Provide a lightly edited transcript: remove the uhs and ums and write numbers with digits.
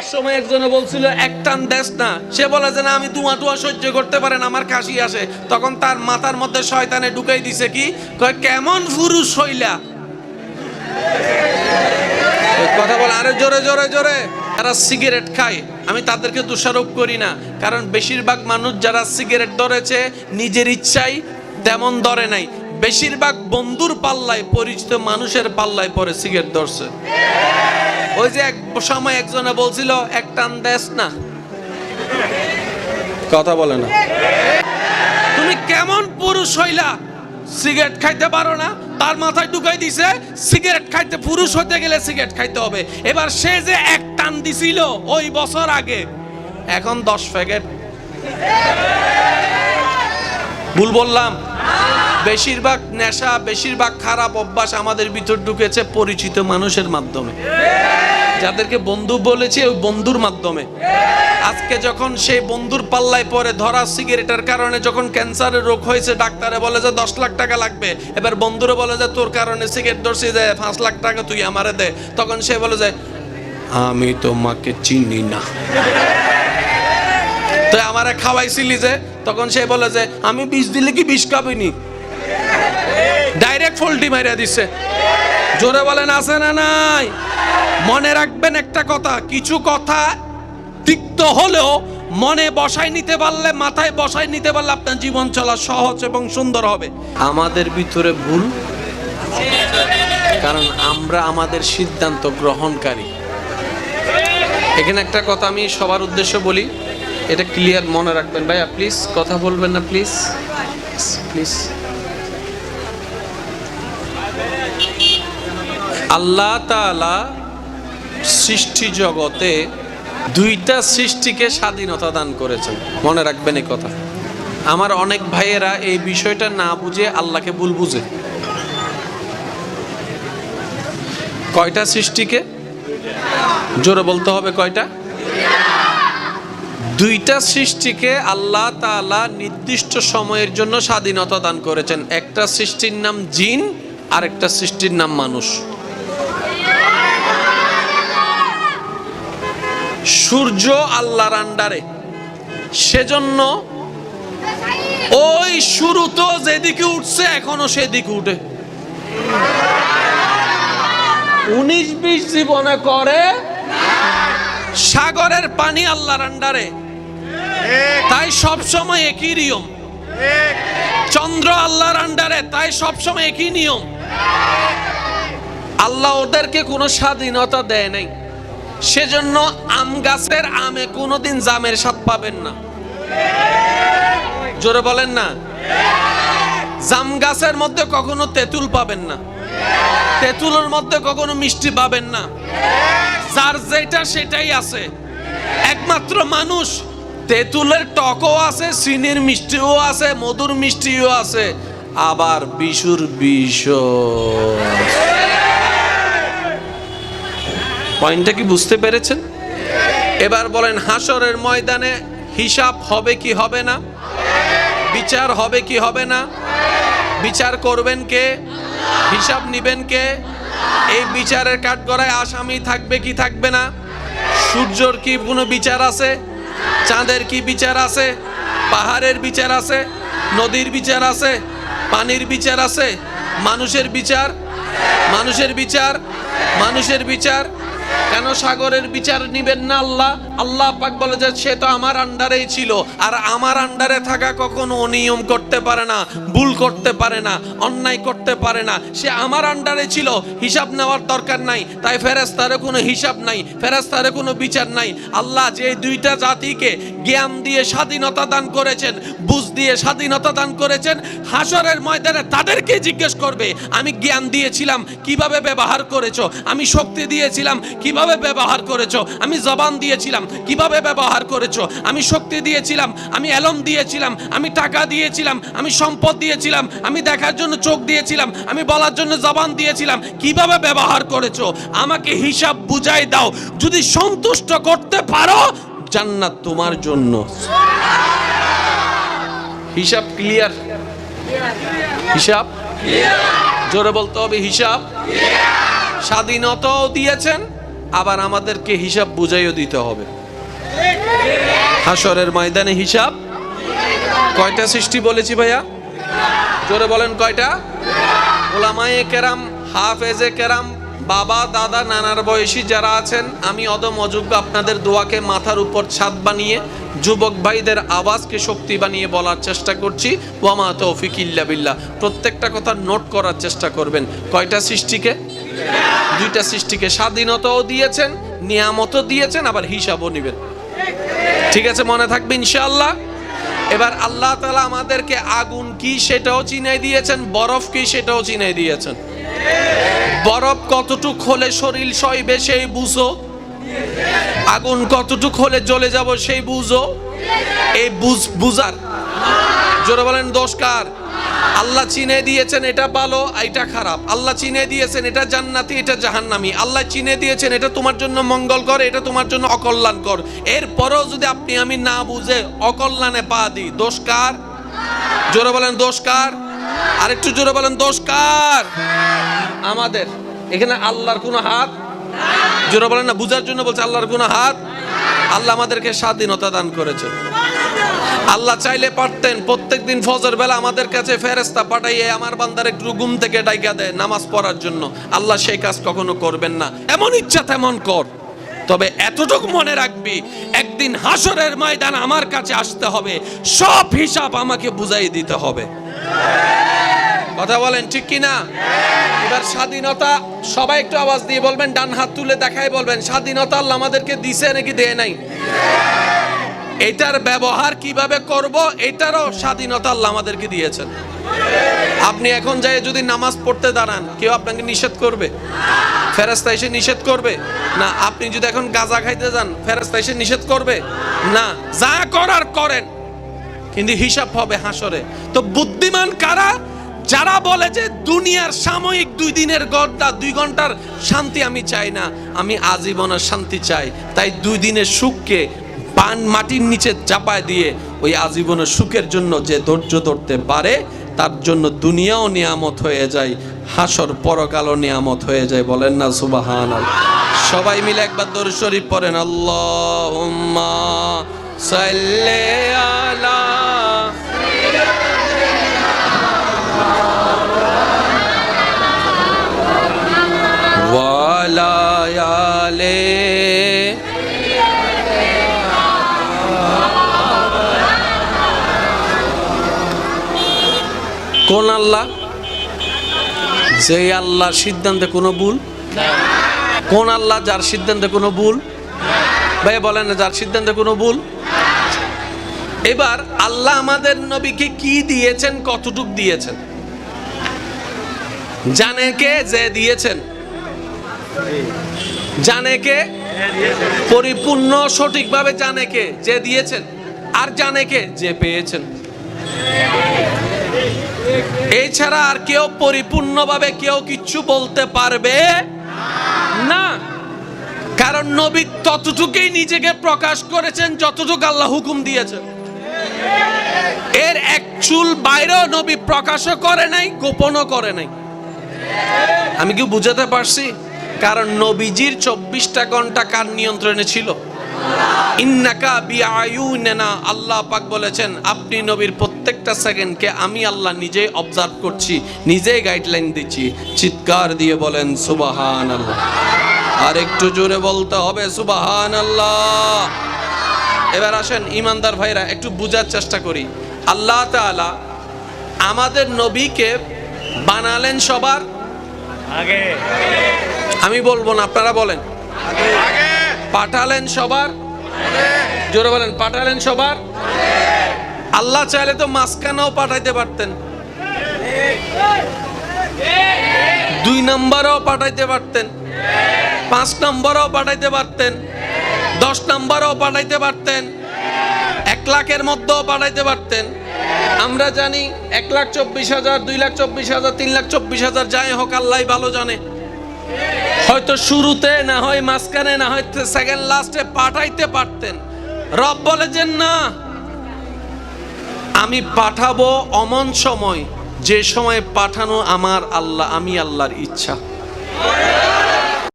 এক সময় একজনে বলছিল এক টান দেশ না, সে বলে যে না আমি ধোঁয়া টোয়া সহ্য করতে পারেন, আমার কাশি আসে। তখন তার মাথার মধ্যে শয়তানে ঢুকাই দিছে কি, কয় কেমন পুরুষ হইলা, কথা বলে আরে জোরে জোরে জোরে। যারা সিগারেট খায় আমি তাদেরকে দোষারোপ করি না, কারণ বেশিরভাগ মানুষ যারা সিগারেট ধরেছে নিজের ইচ্ছাই তেমন ধরে নাই, বেশিরভাগ বন্ধুর পাল্লায়, পরিচিত মানুষের পাল্লায় পরে সিগারেট ধরছে। ওই যে এক সময় একজনে বলছিল এক টান দেশ না, কথা বলে না। তুমি কেমন পুরুষ হইলা, সিগারেট খাইতে পারো না, তার মাথায় ঢুকাই দিছে সিগারেট খাইতে, পুরুষ হতে গেলে সিগারেট খাইতে হবে। এবার সে যে এক টান দিছিল ওই বছর আগে, এখন 10 প্যাকেট। ভুল বললাম? বেশিরভাগ নেশা, বেশিরভাগ খারাপ অভ্যাস আমাদের ভিতর ঢুকেছে পরিচিত মানুষের মাধ্যমে, যাদেরকে বন্ধু বলেছে ওই বন্ধুর মাধ্যমে। আজকে যখন সেই বন্ধুর পাল্লায় পরে ধরা সিগারেটের কারণে যখন ক্যান্সারের রোগ হয়েছে, ডাক্তারে বলে যে 10 লাখ টাকা লাগবে, এবার বন্ধুরা বলে যে তোর কারণে সিগারেট ধরছি, যে 5 লাখ টাকা তুই আমারে দে। তখন সে বলে যে আমি তোমাকে চিনি না, তো আমারে খাওয়াইছিলি যে। তখন সে বলে যে আমি বিষ দিলে কি বিষ খাবিনি, ডাইরেক্ট ফল্টি মাইরা দিছে। জোরে বলেন আছে না নাই? মনে রাখবেন একটা কথা, কিছু কথা তিক্ত হলেও মনে বসায় নিতে পারলে, মাথায় বসায় নিতে পারলে আপনার জীবন চলা সহজ এবং সুন্দর হবে। আমাদের ভিতরে ভুল, কারণ আমরা আমাদের সিদ্ধান্ত গ্রহণকারী। এখানে একটা কথা আমি সবার উদ্দেশ্যে বলি, এটা ক্লিয়ার মনে রাখবেন ভাইয়া, প্লিজ কথা বলবেন না, প্লিজ প্লিজ। আল্লাহ তাআলা সৃষ্টি জগতে 2টা সৃষ্টিকে স্বাধীনতা দান করেছেন, মনে রাখবেন এই কথা। আমার অনেক ভাইয়েরা এই বিষয়টা না বুঝে আল্লাহকে ভুল বুঝে। কয়টা সৃষ্টিকে? জোরে বলতে হবে, কয়টা? 2টা সৃষ্টিকে আল্লাহ তাআলা নির্দিষ্ট সময়ের জন্য স্বাধীনতা দান করেছেন। একটা সৃষ্টির নাম জিন, আর একটা সৃষ্টির নাম মানুষ। সূর্য আল্লাহর আন্ডারে, সেজন্য ওই শুরু তো যেদিকে উঠছে এখনো সেদিকে উঠে। 19-20 জীবনে করে। সাগরের পানি আল্লাহর আন্ডারে, তাই সব সময় একই নিয়ম। চন্দ্র আল্লাহর আন্ডারে, তাই সব সময় একই নিয়ম। আল্লাহ ওদেরকে কোনো স্বাধীনতা দেয় নাই, সেজন্য আম গাছের আমে কোনোদিন জামের স্বাদ পাবেন না। জোরে বলেন না। জাম গাছের মধ্যে কখনো তেঁতুল পাবেন না, তেঁতুলের মধ্যে কখনো মিষ্টি পাবেন না। যার যেটা সেটাই আছে। একমাত্র মানুষ, তেঁতুলের টকও আছে, চিনির মিষ্টিও আছে, মধুর মিষ্টিও আছে, আবার বিশুর বিষও। পয়েন্টটা কি বুঝতে পেরেছেন? এবার বলেন, হাসরের ময়দানে হিসাব হবে কি হবে না? বিচার হবে কি হবে না? বিচার করবেন কে? হিসাব নিবেন কে? এই বিচারের কাঠগড়ায় আসামি থাকবে কি থাকবে না? সূর্যর কি কোনো বিচার আছে? চাঁদের কি বিচার আছে? পাহাড়ের বিচার আছে? নদীর বিচার আছে? পানির বিচার আছে? মানুষের বিচার? মানুষের বিচার? মানুষের বিচার? কেন সাগরের বিচার নিবেন না আল্লাহ? আল্লাহ পাক বলে যে সে তো আমার আন্ডারেই ছিল, আর আমার আন্ডারে থাকা কখনো অনিয়ম করতে পারে না, ভুল করতে পারে না, অন্যায় করতে পারে না। সে আমার আন্ডারে ছিল, হিসাব নেওয়ার দরকার নাই। তাই ফেরেশতারও কোনো হিসাব নাই, ফেরেশতারও কোনো বিচার নাই। আল্লাহ যে 2টা জাতিকে জ্ঞান দিয়ে স্বাধীনতা দান করেছেন, বুঝ দিয়ে স্বাধীনতা দান করেছেন, হাসরের ময়দানে তাদেরকে জিজ্ঞেস করবে, আমি জ্ঞান দিয়েছিলাম কিভাবে ব্যবহার করেছো? আমি শক্তি দিয়েছিলাম কিভাবে ব্যবহার করেছো? আমি জবান দিয়েছিলাম কিভাবে ব্যবহার করেছো? আমি শক্তি দিয়েছিলাম, আমি এলম দিয়েছিলাম, আমি টাকা দিয়েছিলাম, আমি সম্পদ দিয়েছিলাম, আমি দেখার জন্য চোখ দিয়েছিলাম, আমি বলার জন্য জবান দিয়েছিলাম, কিভাবে ব্যবহার করেছো? আমাকে হিসাব বুঝাই দাও। যদি সন্তুষ্ট করতে পারো, জান্নাত তোমার জন্য। হিসাব ক্লিয়ার? হিসাব জোরে বলতে হবে, হিসাব। স্বাধীনতাও দিয়েছেন, আবার আমাদেরকে হিসাব বুঝাইও দিতে হবে। হাশরের ময়দানে হিসাব কয়টা সৃষ্টি বলেছি ভাইয়া? জোরে বলেন কয়টা? উলামায়ে কেরাম, হাফেজে কেরাম, বাবা দাদা নানার বয়সী যারা আছেন, আমি অদম অযোগ্য আপনাদের দোয়াকে মাথার উপর ছাদ বানিয়ে যুবক ভাইদের আওয়াজকে শক্তি বানিয়ে বলার চেষ্টা করছি। ওয়ামা তৌফিক ইল্লা বিল্লাহ। প্রত্যেকটা কথা নোট করার চেষ্টা করবেন। কয়টা সৃষ্টিকে? দুইটা সৃষ্টিকে স্বাধীনতাও দিয়েছেন, নিয়ামতও দিয়েছেন, আবার হিসাবও নেবেন। ঠিক আছে, মনে থাকবে ইনশাআল্লাহ। এবার আল্লাহ তাআলা আমাদেরকে আগুন কি সেটাও চিনাই দিয়েছেন, বরফ কি সেটাও চিনাই দিয়েছেন। বরফ কতটুক হলে শরীর সইবে সেই বুঝো, আগুন কতটুক হলে জ্বলে যাব সেই বুঝো। এই বুঝার, জোরে বলেন দোষ কার? আল্লাহ চিনে দিয়েছেন এটা ভালো এটা খারাপ, আল্লাহ চিনে দিয়েছেন এটা জান্নাতি এটা জাহান্নামী, আল্লাহ চিনে দিয়েছেন এটা তোমার জন্য মঙ্গলকর এটা তোমার জন্য অকল্যাণকর। এরপরেও যদি আপনি আমি না বুঝে অকল্যাণে পা দিই, দোষ কার? জোরে বলেন দোষ কার? আরেকটু জোরে বলেন দোষ কার? আমাদের। এখানে আল্লাহর কোনো হাত? জোরে বলেন না, বুঝার জন্য বলছে আল্লাহর কোনো হাত। আল্লাহ আমাদেরকে স্বাধীনতা দান করেছে। আল্লাহ চাইলে পারতেন প্রত্যেকদিন ফজর বেলা আমাদের কাছে ফেরেশতা পাঠাইয়ে আমার বান্দার একটু ঘুম থেকে ডাইকা দেয় নামাজ পড়ার জন্য। আল্লাহ সেই কাজ কখনো করবেন না। এমন ইচ্ছা তেমন কর, তবে এতটুকু মনে রাখবি, একদিন হাশরের ময়দান আমার কাছে আসতে হবে, সব হিসাব আমাকে বুঝাই দিতে হবে। কথা বলেন ঠিক কি না? এবার স্বাধীনতা, সবাই একটু আওয়াজ দিয়ে বলবেন, ডান হাত তুলে দেখাই বলবেন, স্বাধীনতা আল্লাহ আমাদেরকে দিছে নাকি দেয় নাই? এটার ব্যবহার কিভাবে করব এটারও স্বাধীনতা আল্লাহ আমাদেরকে দিয়েছেন। আপনি এখন যাই যদি নামাজ পড়তে দাঁড়ান, কেউ আপনাকে নিষেধ করবে? ফেরেশতা এসে নিষেধ করবে না। আপনি যদি এখন গাঁজা খাইতে যান, ফেরেশতা এসে নিষেধ করবে না। যা করার করেন, কিন্তু হিসাব হবে হাশরে। তো বুদ্ধিমান কারা? যারা বলে যে দুনিয়ার সাময়িক 2 দিনের গড়টা 2 ঘন্টার শান্তি আমি চাই না, আমি আজীবনের শান্তি চাই। তাই 2 দিনের সুখকে পান মাটির নিচে চাপায় দিয়ে ওই আজীবনের সুখের জন্য যে ধৈর্য ধরতে পারে, তার জন্য দুনিয়াও নিয়ামত হয়ে যায়, হাশর পরকালও নিয়ামত হয়ে যায়। বলেন না সুবহানাল্লাহ। সবাই মিলে একবার দরুদ শরীফ পড়েন, আল্লাহুম্মা সাল্লি আলা ওয়ালা আলে। কোন আল্লাহ? যে আল্লাহর সিদ্ধান্তে কোনো ভুল। কোন আল্লাহ যার সিদ্ধান্তে কোনো ভুল? ভাই বলেন না, যার সিদ্ধান্তে কোনো ভুল। এবার আল্লাহ আমাদের নবীকে কি দিয়েছেন, কতটুক দিয়েছেন জানে কে? যে দিয়েছেন। জানে কে? পরিপূর্ণ সঠিকভাবে জানে কে? যে দিয়েছেন। আর জানে কে? যে পেয়েছেন। এছাড়া আর কেউ পরিপূর্ণভাবে কেউ কিচ্ছু বলতে পারবে না। কারণ নবী ততটুকুই নিজেকে প্রকাশ করেছেন যতটুকু আল্লাহ হুকুম দিয়েছেন। এর এক চুল বাইরেও নবী প্রকাশও করে নাই, গোপনও করে নাই। আমি কি বুঝাতে পারছি? কারণ নবীজির 24টা ঘন্টা কার নিয়ন্ত্রণে ছিল? ইন্নাকা বিআয়ুনিনা। আল্লাহ পাক বলেছেন আপনি নবীর প্রত্যেকটা সেকেন্ডকে আমি আল্লাহ নিজেই অবজার্ভ করছি, নিজেই গাইডলাইন দিচ্ছি। চিৎকার দিয়ে বলেন সুবহানাল্লাহ। আর একটু জোরে বলতে হবে সুবহানাল্লাহ। এবার আসেন ইমানদার ভাইরা, একটু বুঝার চেষ্টা করি। আল্লাহ তাআলা আমাদের নবীকে বানালেন সবার আগে। আমি বলবো না, আপনারা বলেন। পাঠালেন সবার আগে। জোরে বলেন, পাঠালেন সবার আগে। আল্লাহ চাইলে তো মাঝখানেও পাঠাইতে পারতেন, 2 নম্বরেও পাঠাইতে পারতেন, 5 নম্বরেও পাঠাইতে পারতেন, 10 নম্বরেও পাঠাইতে পারতেন, 1 লাখের মধ্যেও পাঠাইতে পারতেন। আমরা জানি 1,24,000, 2,24,000, 3,24,000 যাই হোক, আল্লাহ ভালো জানে। হয়তো শুরুতে না হয় মাঝখানে না হয় সেকেন্ড লাস্টে পাঠাইতে পারতেন। রব বলে যে না, আমি পাঠাবো অমন সময় যে সময় পাঠানো আমার আল্লাহ, আমি আল্লাহর ইচ্ছা।